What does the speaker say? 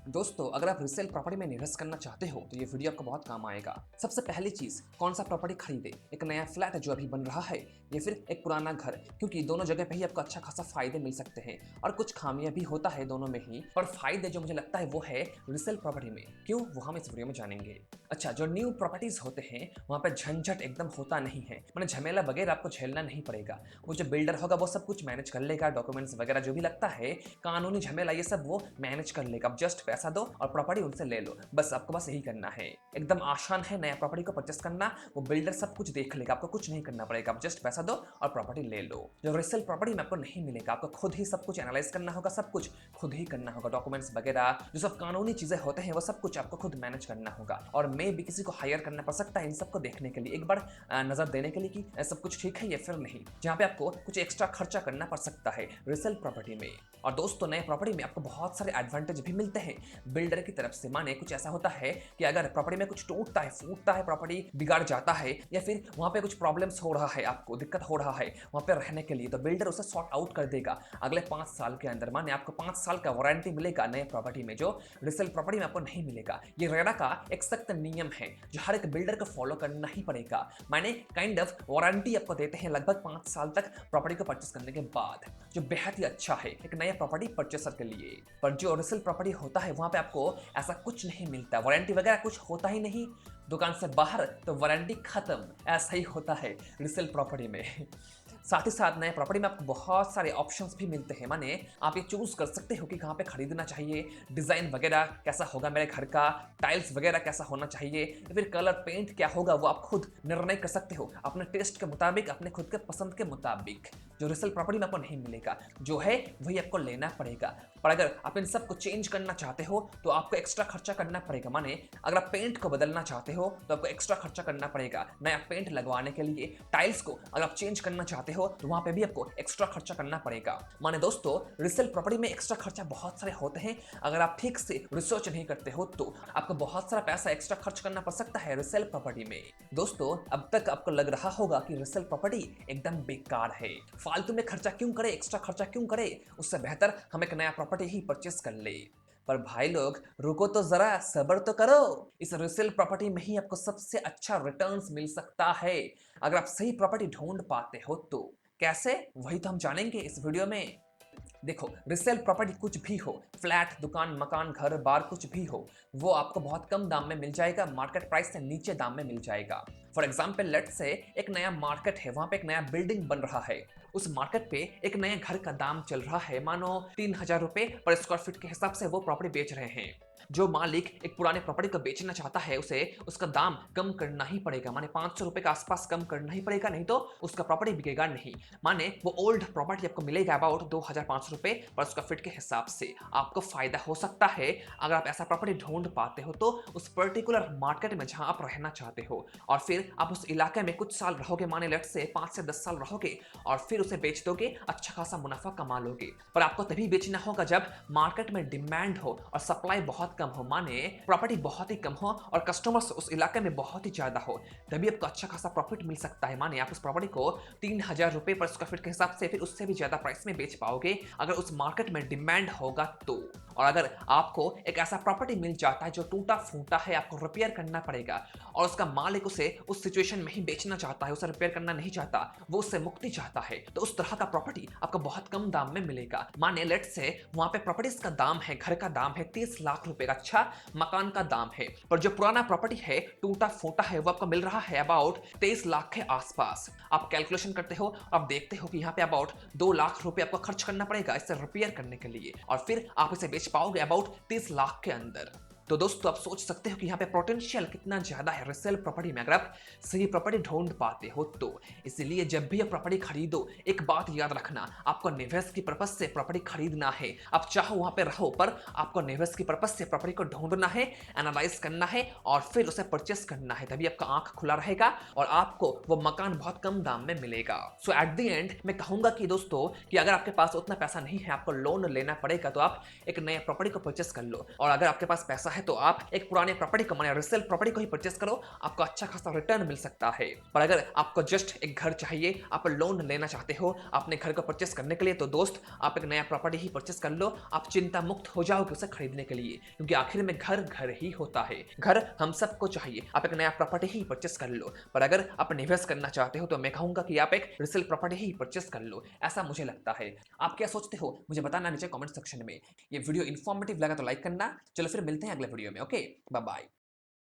दोस्तों, अगर आप रीसेल प्रॉपर्टी में इन्वेस्ट करना चाहते हो तो ये वीडियो आपको बहुत काम आएगा। सबसे पहली चीज, कौन सा प्रॉपर्टी खरीदे, एक नया फ्लैट जो अभी बन रहा है या फिर एक पुराना घर, क्योंकि दोनों जगह पे ही आपको अच्छा खासा फायदे मिल सकते हैं और कुछ खामियां भी होता है दोनों में ही। पर फायदे जो मुझे लगता है वो है रीसेल प्रॉपर्टी में। क्यों, वो हम इस वीडियो में जानेंगे। अच्छा, जो न्यू प्रॉपर्टीज होते हैं वहां पे झंझट एकदम होता नहीं है, मैंने झमेला वगैरह आपको झेलना नहीं पड़ेगा। वो जो बिल्डर होगा वो सब कुछ मैनेज कर लेगा, डॉक्यूमेंट्स वगैरह जो भी लगता है, कानूनी झमेला ये सब वो मैनेज कर लेगा। अब जस्ट पैसा दो और प्रॉपर्टी उनसे ले लो, बस आपको बस यही करना है। एकदम आसान है नया प्रॉपर्टी को परचेस करना, वो बिल्डर सब कुछ देख लेगा, आपको कुछ नहीं करना पड़ेगा। आप जस्ट पैसा दो और प्रॉपर्टी ले लो। जो रीसेल प्रॉपर्टी में आपको नहीं मिलेगा, आपको खुद ही सब कुछ एनालाइज करना होगा, सब कुछ खुद ही करना होगा, डॉक्यूमेंट्स वगैरह जो सब कानूनी चीजें होते हैं वो सब कुछ आपको खुद मैनेज करना होगा। और मे भी किसी को हायर करना पड़ सकता है इन सबको देखने के लिए, एक बार नजर देने के लिए कि सब कुछ ठीक है या फिर नहीं, जहाँ पे आपको कुछ एक्स्ट्रा खर्चा करना पड़ सकता है रीसेल प्रॉपर्टी में। और दोस्तों, नए प्रॉपर्टी में आपको बहुत सारे एडवांटेज भी मिलते हैं बिल्डर की तरफ से। माने कुछ ऐसा होता है कि अगर प्रॉपर्टी में कुछ टूटता है, फूटता है, प्रॉपर्टी बिगाड़ जाता है या फिर वहां पे कुछ प्रॉब्लम्स हो रहा है, आपको दिक्कत हो रहा है वहां पे रहने के लिए, तो बिल्डर उसे सॉर्ट आउट कर देगा अगले 5 साल के अंदर। माने आपको 5 साल का वारंटी मिलेगा नए प्रॉपर्टी में, जो रीसेल प्रॉपर्टी में आपको नहीं मिलेगा। ये रेरा का एक सख्त नियम है जो हर एक बिल्डर को फॉलो करना ही पड़ेगा। माने काइंड ऑफ वारंटी आपको देते हैं लगभग 5 साल तक प्रॉपर्टी को परचेस करने के बाद, जो बेहद ही अच्छा है एक नया प्रॉपर्टी परचेसर के लिए। पर जो रीसेल प्रॉपर्टी होता है वहां पे आपको ऐसा कुछ नहीं मिलता, वारंटी वगैरह कुछ होता ही नहीं। दुकान से बाहर तो वारंटी खत्म, ऐसा ही होता है रीसेल प्रॉपर्टी में। साथ ही साथ नए प्रॉपर्टी में आपको बहुत सारे ऑप्शंस भी मिलते हैं। माने आप ये चूज कर सकते हो कि कहाँ पे खरीदना चाहिए, डिजाइन वगैरह कैसा होगा मेरे घर का, टाइल्स वगैरह कैसा होना चाहिए, या फिर कलर पेंट क्या होगा, वो आप खुद निर्णय कर सकते हो अपने टेस्ट के मुताबिक, अपने खुद के पसंद के मुताबिक। जो रीसेल प्रॉपर्टी में आपको नहीं मिलेगा, जो है वही आपको लेना पड़ेगा। पर अगर आप इन सब को चेंज करना चाहते हो तो आपको एक्स्ट्रा खर्चा करना पड़ेगा। माने अगर आप पेंट को बदलना चाहते हो तो आपको एक्स्ट्रा खर्चा करना पड़ेगा नया पेंट लगवाने के लिए। टाइल्स को अगर आप चेंज करना चाहते हो तो वहां पे भी आपको एक्स्ट्रा खर्चा करना पड़ेगा। माने दोस्तों, रीसेल प्रॉपर्टी में एक्स्ट्रा खर्चा बहुत सारे होते हैं। अगर आप ठीक से रिसर्च नहीं करते हो तो आपको बहुत सारा पैसा एक्स्ट्रा खर्च करना पड़ सकता है रीसेल प्रॉपर्टी में। दोस्तों, अब तक आपको लग रहा होगा कि रीसेल प्रॉपर्टी एकदम बेकार है, फालतू में खर्चा क्यों करे, एक्स्ट्रा खर्चा क्यों करे, उससे बेहतर हम एक नया प्रॉपर्टी ही परचेस कर ले। पर भाई लोग, रुको तो जरा, सब्र तो करो। इस रीसेल प्रॉपर्टी में ही आपको सबसे अच्छा रिटर्न्स मिल सकता है अगर आप सही प्रॉपर्टी ढूंढ पाते हो तो। कैसे, वही तो हम जानेंगे इस वीडियो में। देखो, रिसेल प्रॉपर्टी कुछ भी हो, फ्लैट, दुकान, मकान, घर बार, कुछ भी हो, वो आपको बहुत कम दाम में मिल जाएगा, मार्केट प्राइस से नीचे दाम में मिल जाएगा। फॉर एग्जाम्पल, लेट से एक नया मार्केट है, वहां पे एक नया बिल्डिंग बन रहा है, उस मार्केट पे एक नए घर का दाम चल रहा है मानो 3,000 रुपए पर स्क्वायर फीट के हिसाब से वो प्रॉपर्टी बेच रहे हैं। जो मालिक एक पुराने प्रॉपर्टी को बेचना चाहता है उसे उसका दाम कम करना ही पड़ेगा, माने 500 रुपए के आसपास कम करना ही पड़ेगा, नहीं तो उसका प्रॉपर्टी बिकेगा नहीं। माने वो ओल्ड प्रॉपर्टी आपको मिलेगा अबाउट 2,500 रुपए पर स्क्वायर फीट के हिसाब से। आपको फायदा हो सकता है अगर आप ऐसा प्रॉपर्टी ढूंढ पाते हो तो उस पर्टिकुलर मार्केट में जहां आप रहना चाहते हो, और फिर आप उस इलाके में कुछ साल रहोगे, माने लेट से 5 से 10 साल रहोगे, और फिर उसे बेच दोगे, अच्छा खासा मुनाफा कमा लोगे। पर आपको तभी बेचना होगा जब मार्केट में डिमांड हो और सप्लाई बहुत कम हो, माने प्रॉपर्टी बहुत ही कम हो और कस्टमर्स उस इलाके में बहुत ही ज्यादा हो, तभी आपको अच्छा खासा प्रॉफिट मिल सकता है। माने आप उस प्रॉपर्टी को 3,000 रुपए पर स्क्वायर फीट के हिसाब से फिर उससे भी ज्यादा प्राइस में बेच पाओगे अगर उस मार्केट में डिमांड होगा तो। और अगर आपको एक ऐसा प्रॉपर्टी मिल जाता है जो टूटा फूटा है, आपको रिपेयर करना पड़ेगा, और उसका मालिक उसे उस सिचुएशन में ही बेचना चाहता है, उसे रिपेयर करना नहीं चाहता, वो उससे मुक्ति चाहता है, तो उस तरह का प्रॉपर्टी आपको बहुत कम दाम में मिलेगा। माने लेट से वहां पे प्रॉपर्टीज का दाम है, घर का दाम है 30 लाख रुपए का, अच्छा मकान का दाम है, पर जो पुराना प्रॉपर्टी है, टूटा फूटा है, वो आपको मिल रहा है अबाउट 23 लाख के आसपास। आप कैलकुलेशन करते हो, आप देखते हो कि यहाँ पे अबाउट 2 लाख रुपए आपको खर्च करना पड़ेगा इसे रिपेयर करने के लिए, और फिर आप इसे बेच पाओगे अबाउट 30 लाख के अंदर। तो दोस्तों, आप सोच सकते हो कि यहाँ पे पोटेंशियल कितना ज्यादा है रिसेल प्रॉपर्टी में अगर आप सही प्रॉपर्टी ढूंढ पाते हो तो। इसलिए जब भी आप प्रॉपर्टी खरीदो, एक बात याद रखना, आपको निवेश की पर्पज से प्रॉपर्टी खरीदना है। आप चाहो वहां पे रहो, पर आपको निवेश की पर्पज से प्रॉपर्टी को ढूंढना है, एनालाइज करना है और फिर उसे परचेस करना है, तभी आपका आंख खुला रहेगा और आपको वो मकान बहुत कम दाम में मिलेगा। सो एट द एंड मैं कहूंगा कि दोस्तों, कि अगर आपके पास उतना पैसा नहीं है, आपको लोन लेना पड़ेगा, तो आप एक नया प्रॉपर्टी को परचेस कर लो, और अगर आपके पास पैसा है है तो आप एक पुराने प्रॉपर्टी को माने रिसेल प्रॉपर्टी को ही परचेस करो, आपको अच्छा खासा रिटर्न मिल सकता है। पर अगर आपको जस्ट एक घर चाहिए, आप लोन लेना चाहते हो अपने घर को परचेस करने के लिए, तो दोस्त आप एक नया प्रॉपर्टी ही परचेस कर लो, आप चिंता मुक्त हो जाओगे उसे खरीदने के लिए, क्योंकि आखिर में घर घर ही होता है। घर हम सबको चाहिए, आप एक नया प्रॉपर्टी ही परचेस कर लो। पर अगर आप निवेश करना चाहते हो तो मैं कहूंगा कि आप एक रिसेल प्रॉपर्टी ही परचेस कर लो, ऐसा मुझे लगता है। आप क्या सोचते हो मुझे बताना नीचे कमेंट सेक्शन में। ये वीडियो इन्फॉर्मेटिव लगा तो लाइक करना। चलो फिर मिलते हैं अगले वीडियो में। Okay, bye bye.